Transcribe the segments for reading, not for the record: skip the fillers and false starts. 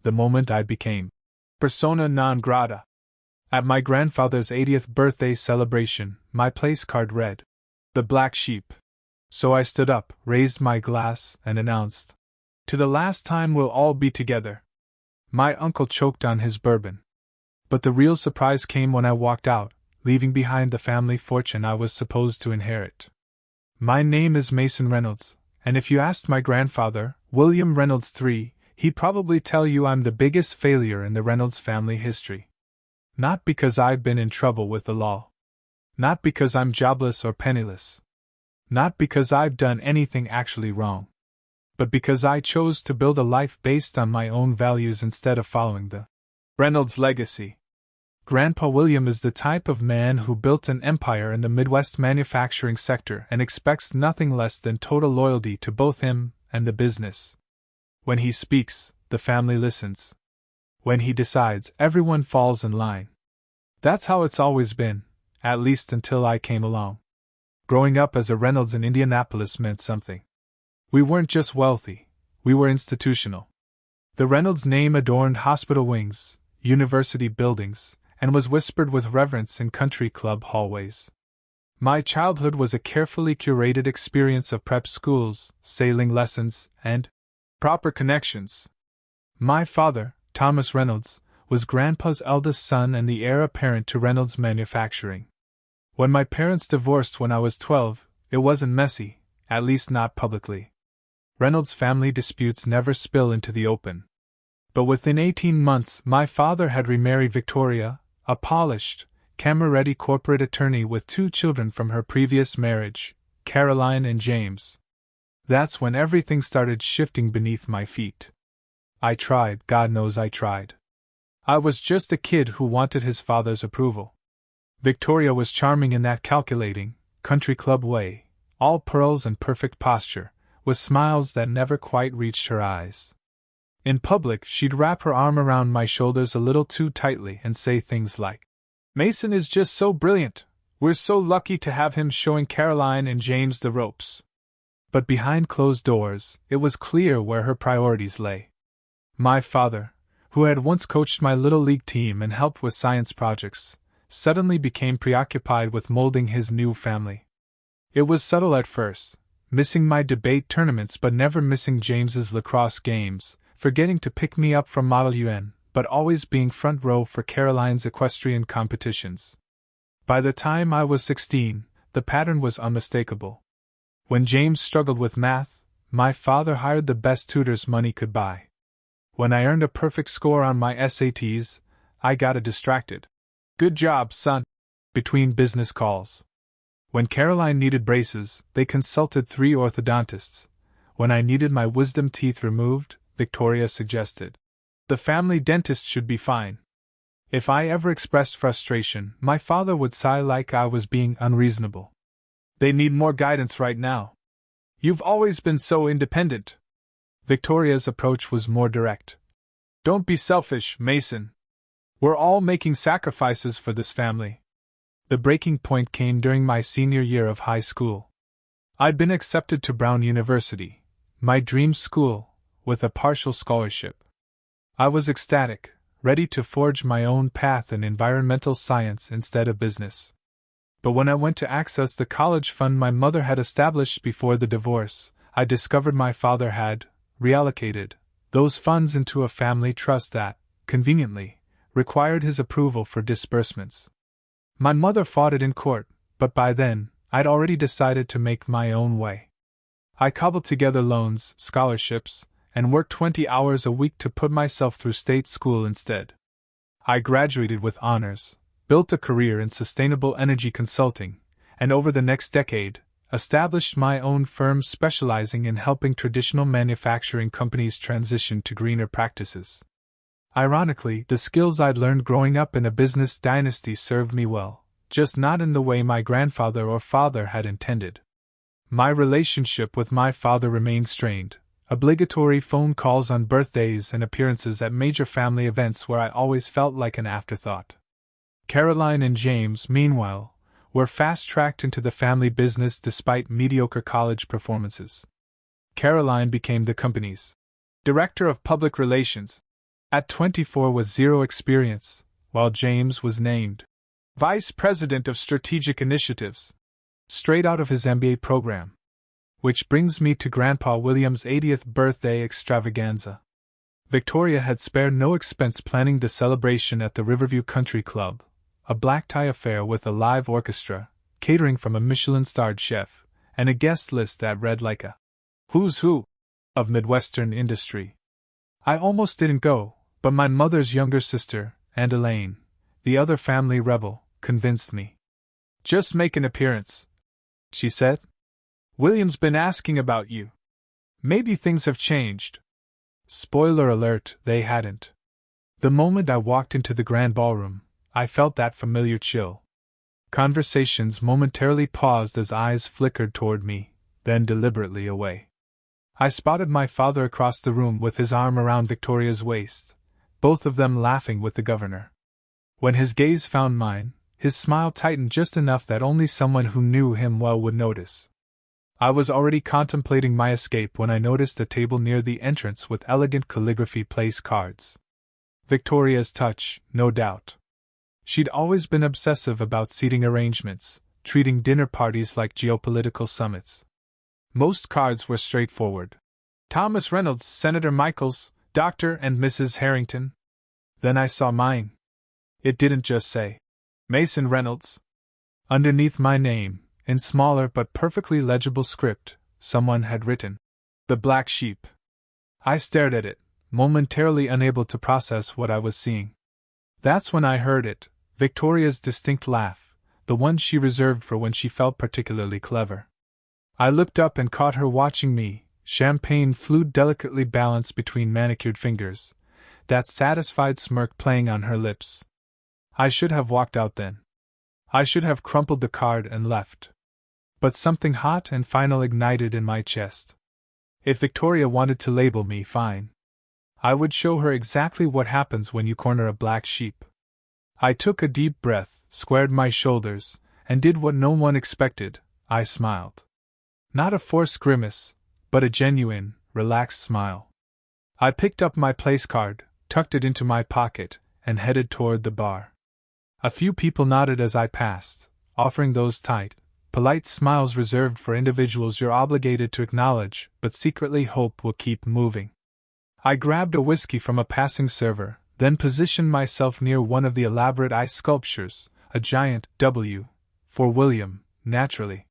The moment I became persona non grata. At my grandfather's 80th birthday celebration, my place card read, "The Black Sheep." So I stood up, raised my glass, and announced, "To the last time we'll all be together." My uncle choked on his bourbon. But the real surprise came when I walked out, leaving behind the family fortune I was supposed to inherit. My name is Mason Reynolds, and if you asked my grandfather, William Reynolds III, he'd probably tell you I'm the biggest failure in the Reynolds family history. Not because I've been in trouble with the law. Not because I'm jobless or penniless. Not because I've done anything actually wrong. But because I chose to build a life based on my own values instead of following the Reynolds legacy. Grandpa William is the type of man who built an empire in the Midwest manufacturing sector and expects nothing less than total loyalty to both him and the business. When he speaks, the family listens. When he decides, everyone falls in line. That's how it's always been, at least until I came along. Growing up as a Reynolds in Indianapolis meant something. We weren't just wealthy, we were institutional. The Reynolds name adorned hospital wings, university buildings, and was whispered with reverence in country club hallways. My childhood was a carefully curated experience of prep schools, sailing lessons, and proper connections. My father, Thomas Reynolds, was Grandpa's eldest son and the heir apparent to Reynolds Manufacturing. When my parents divorced when I was 12, it wasn't messy, at least not publicly. Reynolds family disputes never spill into the open. But within 18 months, my father had remarried Victoria, a polished, camera-ready corporate attorney with 2 children from her previous marriage, Caroline and James. That's when everything started shifting beneath my feet. I tried, God knows I tried. I was just a kid who wanted his father's approval. Victoria was charming in that calculating, country club way, all pearls and perfect posture, with smiles that never quite reached her eyes. In public, she'd wrap her arm around my shoulders a little too tightly and say things like, "Mason is just so brilliant. We're so lucky to have him showing Caroline and James the ropes." But behind closed doors, it was clear where her priorities lay. My father, who had once coached my little league team and helped with science projects, suddenly became preoccupied with molding his new family. It was subtle at first, missing my debate tournaments but never missing James's lacrosse games, forgetting to pick me up from Model UN, but always being front row for Caroline's equestrian competitions. By the time I was 16, the pattern was unmistakable. When James struggled with math, my father hired the best tutors money could buy. When I earned a perfect score on my SATs, I got a distracted "Good job, son," between business calls. When Caroline needed braces, they consulted 3 orthodontists. When I needed my wisdom teeth removed, Victoria suggested, "The family dentist should be fine." If I ever expressed frustration, my father would sigh like I was being unreasonable. "They need more guidance right now. You've always been so independent." Victoria's approach was more direct. "Don't be selfish, Mason. We're all making sacrifices for this family." The breaking point came during my senior year of high school. I'd been accepted to Brown University, my dream school, with a partial scholarship. I was ecstatic, ready to forge my own path in environmental science instead of business. But when I went to access the college fund my mother had established before the divorce, I discovered my father had reallocated those funds into a family trust that, conveniently, required his approval for disbursements. My mother fought it in court, but by then, I'd already decided to make my own way. I cobbled together loans, scholarships, and worked 20 hours a week to put myself through state school instead. I graduated with honors, built a career in sustainable energy consulting, and over the next decade, established my own firm specializing in helping traditional manufacturing companies transition to greener practices. Ironically, the skills I'd learned growing up in a business dynasty served me well, just not in the way my grandfather or father had intended. My relationship with my father remained strained, obligatory phone calls on birthdays and appearances at major family events where I always felt like an afterthought. Caroline and James, meanwhile, were fast-tracked into the family business despite mediocre college performances. Caroline became the company's director of public relations. At 24 with zero experience, while James was named Vice President of Strategic Initiatives, straight out of his MBA program. Which brings me to Grandpa William's 80th birthday extravaganza. Victoria had spared no expense planning the celebration at the Riverview Country Club, a black tie affair with a live orchestra, catering from a Michelin-starred chef, and a guest list that read like a who's who of Midwestern industry. I almost didn't go, but my mother's younger sister, Aunt Elaine, the other family rebel, convinced me. "Just make an appearance," she said. "William's been asking about you. Maybe things have changed." Spoiler alert, they hadn't. The moment I walked into the grand ballroom, I felt that familiar chill. Conversations momentarily paused as eyes flickered toward me, then deliberately away. I spotted my father across the room with his arm around Victoria's waist, both of them laughing with the governor. When his gaze found mine, his smile tightened just enough that only someone who knew him well would notice. I was already contemplating my escape when I noticed a table near the entrance with elegant calligraphy place cards. Victoria's touch, no doubt. She'd always been obsessive about seating arrangements, treating dinner parties like geopolitical summits. Most cards were straightforward. Thomas Reynolds, Senator Michaels, Dr. and Mrs. Harrington. Then I saw mine. It didn't just say, Mason Reynolds. Underneath my name, in smaller but perfectly legible script, someone had written, "The Black Sheep." I stared at it, momentarily unable to process what I was seeing. That's when I heard it, Victoria's distinct laugh, the one she reserved for when she felt particularly clever. I looked up and caught her watching me, champagne flute delicately balanced between manicured fingers, that satisfied smirk playing on her lips. I should have walked out then. I should have crumpled the card and left. But something hot and final ignited in my chest. If Victoria wanted to label me, fine. I would show her exactly what happens when you corner a black sheep. I took a deep breath, squared my shoulders, and did what no one expected. I smiled. Not a forced grimace, but a genuine, relaxed smile. I picked up my place card, tucked it into my pocket, and headed toward the bar. A few people nodded as I passed, offering those tight, polite smiles reserved for individuals you're obligated to acknowledge but secretly hope will keep moving. I grabbed a whiskey from a passing server, then positioned myself near one of the elaborate ice sculptures, a giant W, for William, naturally.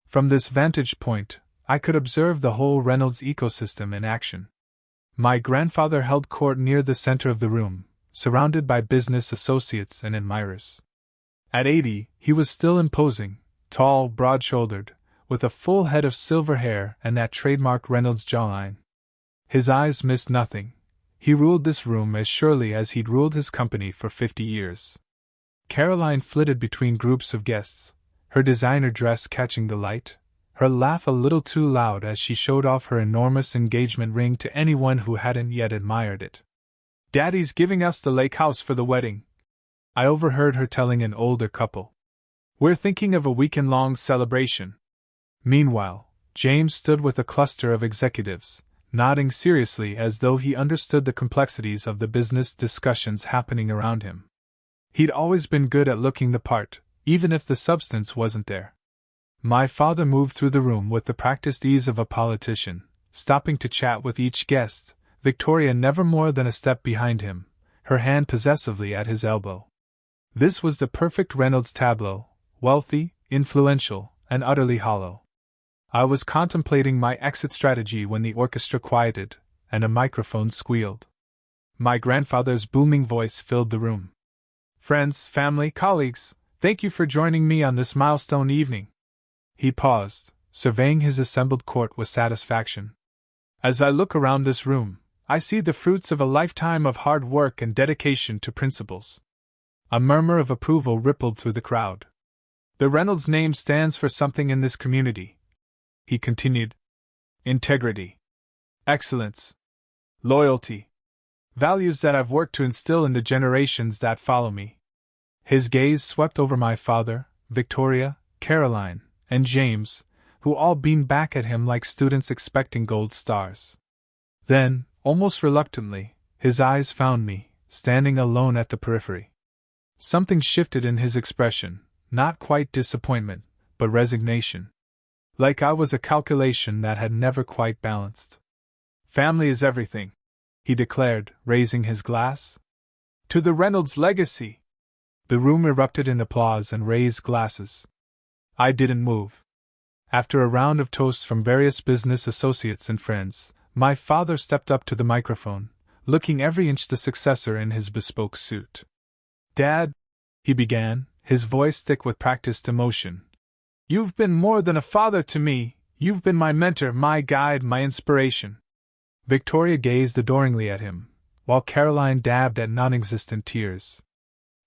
From this vantage point, I could observe the whole Reynolds ecosystem in action. My grandfather held court near the center of the room, surrounded by business associates and admirers. At 80, he was still imposing, tall, broad-shouldered, with a full head of silver hair and that trademark Reynolds jawline. His eyes missed nothing. He ruled this room as surely as he'd ruled his company for 50 years. Caroline flitted between groups of guests, her designer dress catching the light, her laugh a little too loud as she showed off her enormous engagement ring to anyone who hadn't yet admired it. "Daddy's giving us the lake house for the wedding," I overheard her telling an older couple. "We're thinking of a weekend-long celebration." Meanwhile, James stood with a cluster of executives, nodding seriously as though he understood the complexities of the business discussions happening around him. He'd always been good at looking the part, even if the substance wasn't there. My father moved through the room with the practiced ease of a politician, stopping to chat with each guest, Victoria never more than a step behind him, her hand possessively at his elbow. This was the perfect Reynolds tableau, wealthy, influential, and utterly hollow. I was contemplating my exit strategy when the orchestra quieted, and a microphone squealed. My grandfather's booming voice filled the room. "Friends, family, colleagues, thank you for joining me on this milestone evening." He paused, surveying his assembled court with satisfaction. "As I look around this room, I see the fruits of a lifetime of hard work and dedication to principles." A murmur of approval rippled through the crowd. "The Reynolds name stands for something in this community," he continued. "Integrity, excellence, loyalty. Values that I've worked to instill in the generations that follow me." His gaze swept over my father, Victoria, Caroline, and James, who all beamed back at him like students expecting gold stars. Then, almost reluctantly, His eyes found me, standing alone at the periphery. Something shifted in his expression, not quite disappointment, but resignation. Like I was a calculation that had never quite balanced. "Family is everything," he declared, raising his glass. "To the Reynolds legacy!" The room erupted in applause and raised glasses. I didn't move. After a round of toasts from various business associates and friends, my father stepped up to the microphone, looking every inch the successor in his bespoke suit. "Dad," he began, his voice thick with practiced emotion, "you've been more than a father to me, you've been my mentor, my guide, my inspiration." Victoria gazed adoringly at him, while Caroline dabbed at non-existent tears.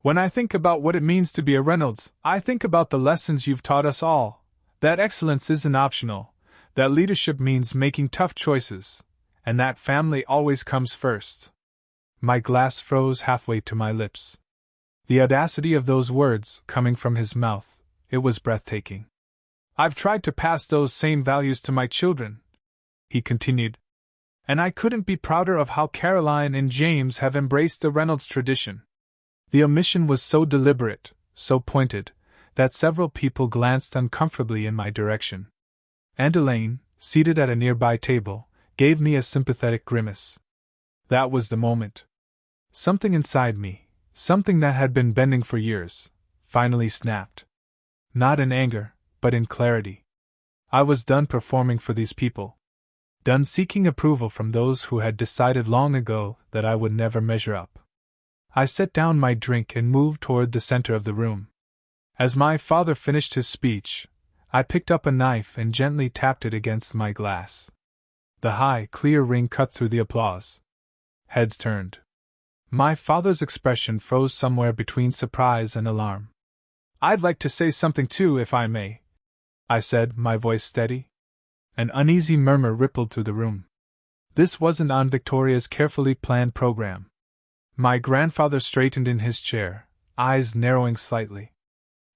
"When I think about what it means to be a Reynolds, I think about the lessons you've taught us all, that excellence isn't optional, that leadership means making tough choices, and that family always comes first." My glass froze halfway to my lips. The audacity of those words, coming from his mouth, it was breathtaking. "I've tried to pass those same values to my children," he continued, "and I couldn't be prouder of how Caroline and James have embraced the Reynolds tradition." The omission was so deliberate, so pointed, that several people glanced uncomfortably in my direction. Aunt Elaine, seated at a nearby table, gave me a sympathetic grimace. That was the moment. Something inside me, something that had been bending for years, finally snapped. Not in anger, but in clarity. I was done performing for these people. Done seeking approval from those who had decided long ago that I would never measure up. I set down my drink and moved toward the center of the room. As my father finished his speech, I picked up a knife and gently tapped it against my glass. The high, clear ring cut through the applause. Heads turned. My father's expression froze somewhere between surprise and alarm. "I'd like to say something too, if I may," I said, my voice steady. An uneasy murmur rippled through the room. This wasn't on Victoria's carefully planned program. My grandfather straightened in his chair, eyes narrowing slightly.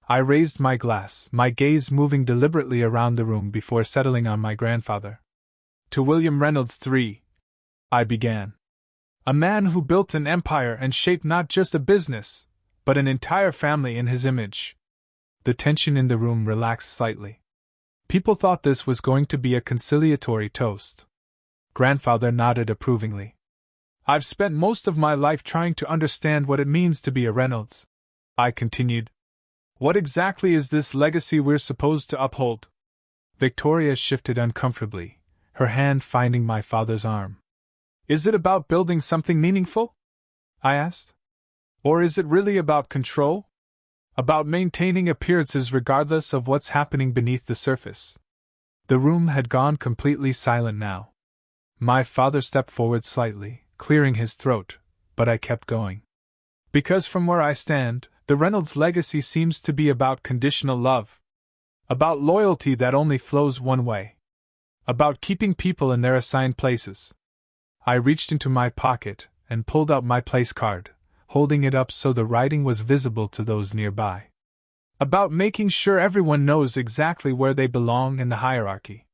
I raised my glass, my gaze moving deliberately around the room before settling on my grandfather. "To William Reynolds III," I began. "A man who built an empire and shaped not just a business, but an entire family in his image." The tension in the room relaxed slightly. People thought this was going to be a conciliatory toast. Grandfather nodded approvingly. "I've spent most of my life trying to understand what it means to be a Reynolds," I continued. "What exactly is this legacy we're supposed to uphold?" Victoria shifted uncomfortably, her hand finding my father's arm. "Is it about building something meaningful?" I asked. "Or is it really about control? About maintaining appearances regardless of what's happening beneath the surface?" The room had gone completely silent now. My father stepped forward slightly, clearing his throat, but I kept going. "Because from where I stand, the Reynolds legacy seems to be about conditional love. About loyalty that only flows one way. About keeping people in their assigned places." I reached into my pocket and pulled out my place card, holding it up so the writing was visible to those nearby. "About making sure everyone knows exactly where they belong in the hierarchy."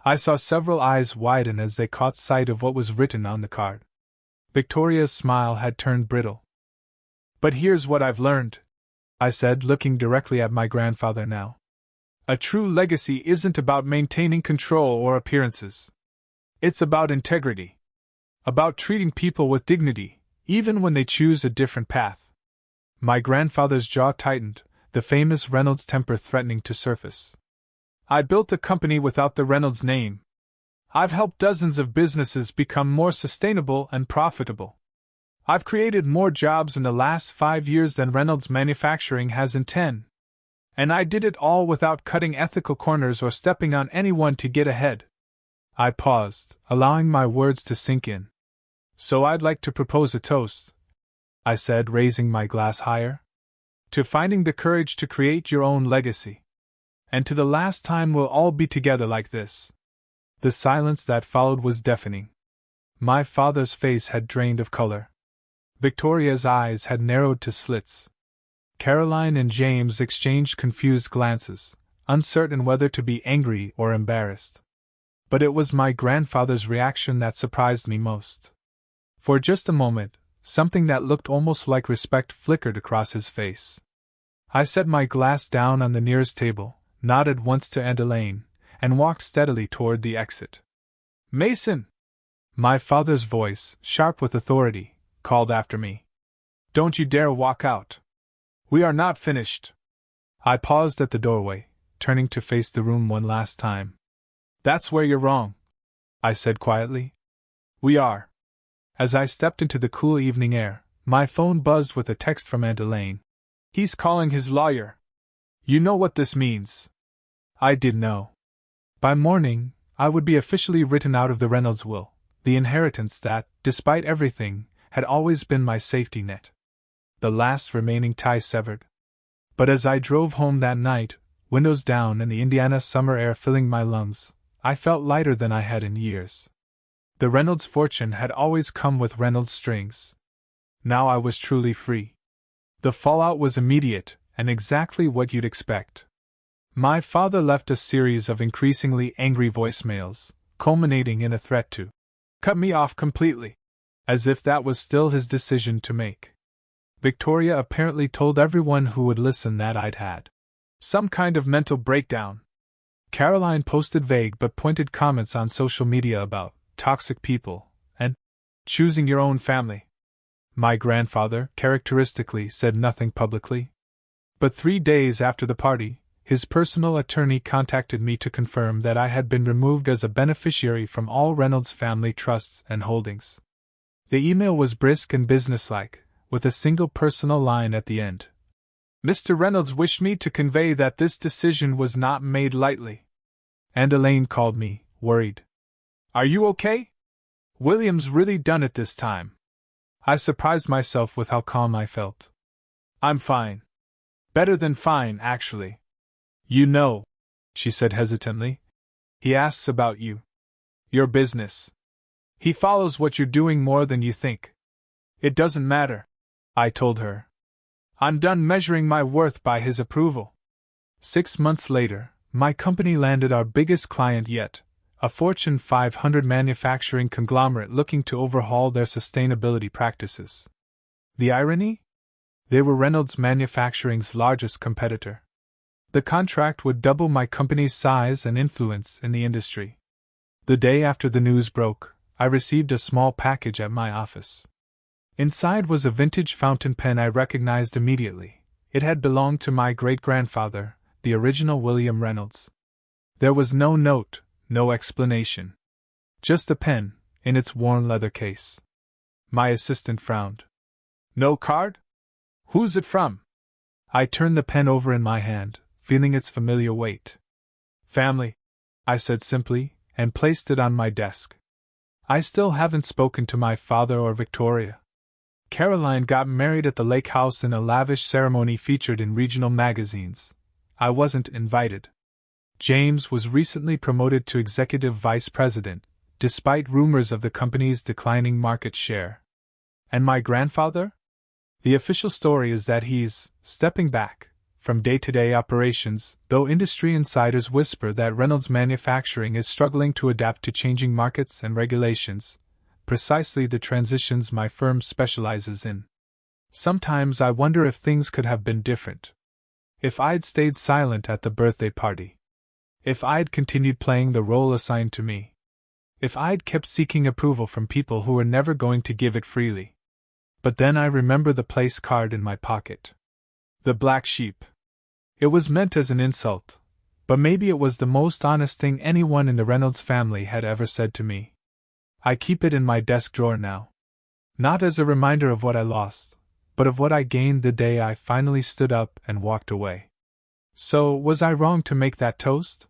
I saw several eyes widen as they caught sight of what was written on the card. Victoria's smile had turned brittle. "But here's what I've learned," I said, looking directly at my grandfather now. "A true legacy isn't about maintaining control or appearances. It's about integrity. About treating people with dignity, even when they choose a different path." My grandfather's jaw tightened, the famous Reynolds temper threatening to surface. "I built a company without the Reynolds name. I've helped dozens of businesses become more sustainable and profitable. I've created more jobs in the last 5 years than Reynolds Manufacturing has in 10. And I did it all without cutting ethical corners or stepping on anyone to get ahead." I paused, allowing my words to sink in. "So I'd like to propose a toast," I said, raising my glass higher. "To finding the courage to create your own legacy. And to the last time we'll all be together like this." The silence that followed was deafening. My father's face had drained of color. Victoria's eyes had narrowed to slits. Caroline and James exchanged confused glances, uncertain whether to be angry or embarrassed. But it was my grandfather's reaction that surprised me most. For just a moment, something that looked almost like respect flickered across his face. I set my glass down on the nearest table, nodded once to Aunt Elaine, and walked steadily toward the exit. "Mason!" My father's voice, sharp with authority, called after me. "Don't you dare walk out. We are not finished." I paused at the doorway, turning to face the room one last time. "That's where you're wrong," I said quietly. "We are." As I stepped into the cool evening air, my phone buzzed with a text from Aunt Elaine. "He's calling his lawyer. You know what this means." I did know. By morning, I would be officially written out of the Reynolds will, the inheritance that, despite everything, had always been my safety net. The last remaining tie severed. But as I drove home that night, windows down and the Indiana summer air filling my lungs, I felt lighter than I had in years. The Reynolds fortune had always come with Reynolds strings. Now I was truly free. The fallout was immediate, and exactly what you'd expect. My father left a series of increasingly angry voicemails, culminating in a threat to cut me off completely, as if that was still his decision to make. Victoria apparently told everyone who would listen that I'd had some kind of mental breakdown. Caroline posted vague but pointed comments on social media about toxic people and choosing your own family. My grandfather, characteristically, said nothing publicly. But 3 days after the party, his personal attorney contacted me to confirm that I had been removed as a beneficiary from all Reynolds family trusts and holdings. The email was brisk and businesslike, with a single personal line at the end. "Mr. Reynolds wished me to convey that this decision was not made lightly." Aunt Elaine called me, worried. "Are you okay? William's really done it this time." I surprised myself with how calm I felt. "I'm fine. Better than fine, actually. You know," she said hesitantly, "he asks about you. Your business. He follows what you're doing more than you think." "It doesn't matter," I told her. "I'm done measuring my worth by his approval." 6 months later, my company landed our biggest client yet, a Fortune 500 manufacturing conglomerate looking to overhaul their sustainability practices. The irony? They were Reynolds Manufacturing's largest competitor. The contract would double my company's size and influence in the industry. The day after the news broke, I received a small package at my office. Inside was a vintage fountain pen I recognized immediately. It had belonged to my great-grandfather, the original William Reynolds. There was no note, no explanation. Just the pen, in its worn leather case. My assistant frowned. "No card? Who's it from?" I turned the pen over in my hand, feeling its familiar weight. "Family," I said simply, and placed it on my desk. I still haven't spoken to my father or Victoria. Caroline got married at the lake house in a lavish ceremony featured in regional magazines. I wasn't invited. James was recently promoted to executive vice president, despite rumors of the company's declining market share. And my grandfather? The official story is that he's stepping back from day-to-day operations, though industry insiders whisper that Reynolds Manufacturing is struggling to adapt to changing markets and regulations, precisely the transitions my firm specializes in. Sometimes I wonder if things could have been different. If I'd stayed silent at the birthday party. If I'd continued playing the role assigned to me. If I'd kept seeking approval from people who were never going to give it freely. But then I remember the place card in my pocket. The black sheep. It was meant as an insult, but maybe it was the most honest thing anyone in the Reynolds family had ever said to me. I keep it in my desk drawer now. Not as a reminder of what I lost, but of what I gained the day I finally stood up and walked away. So, was I wrong to make that toast?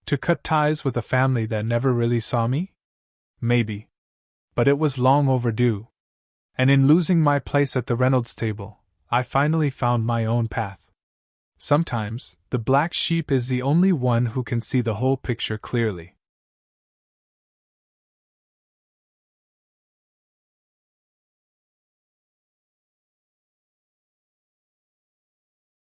To cut ties with a family that never really saw me? Maybe. But it was long overdue. And in losing my place at the Reynolds table, I finally found my own path. Sometimes, the black sheep is the only one who can see the whole picture clearly.